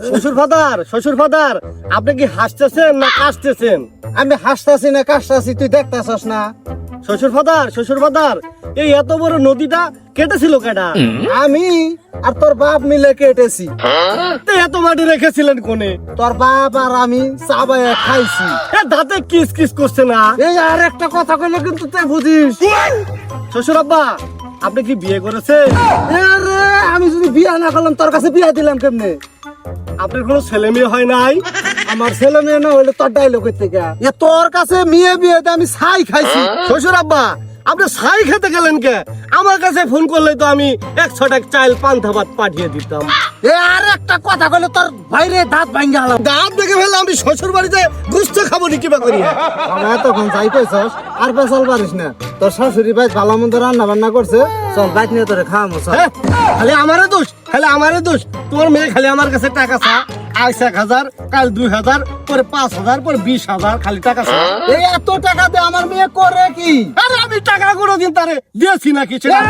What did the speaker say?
শ্বশুর ফাদার আপনি কি হাসতেছেন না কাশতেছেন? আমি হাসতাছি না কাশতাছি, তুই দেখতাছস না? শ্বশুর ফাদার এই এত বড় নদীটা কেটেছিল কেডা? আমি আর তোর বাপ মিলে কেটেছি। তো এত মাটি রেখেছিলেন কোনে? তোর বাপ আর আমি চাবাইয়া খাইছি। এ দাঁতে কিস কিস করছে না? এই আর একটা কথা কইলে কিন্তু তুই বুঝিস। শ্বশুর আব্বা আপনি কি বিয়ে করেছেন? আরে আমি যদি বিয়া না করলাম তোর কাছে বিয়া দিলাম কেমনে? আপনার কোনো ছেলে মেয়ে হয় নাই? আমার ছেলে মেয়ে না হইলে তোর ডাইলগের থেকে এ তোর কাছে মেয়ে বিয়েতে আমি ছাই খাইছি। শ্বশুর আব্বা আপনি ছাই খেতে গেলেন কে? আমার কাছে ফোন করলে তো আমি 100 টাকা চাল পান্থা ভাত পাঠিয়ে দিতাম। এ আর একটা কথা কইলে তোর বাইরে দাঁত ভাঙ্গা হলাম। দাঁত দেখে ফেলে আমি শ্বশুর বাড়িতে গুস্ত খাবো নি কিবা করি? আমার এতক্ষণ যাই কইছস আর পেছাল পারিস না। তোর শাশুড়ি ভাই ভালো মন্দ রান্না বান্না করছে, চল বাইক নিয়ে তোরে খাওয়ামো। চল। খালি আমারে দোষ তোমার মেয়ে খালি আমার কাছে টাকা চা, আজ 1000 কাল 2000 পরে 5000 পরে 20000 খালি টাকা চা। এই এত টাকা দিয়ে আমার মেয়ে করে কি? আরে আমি টাকা কোনোদিন তারে দিয়েছি নাকি সেটা?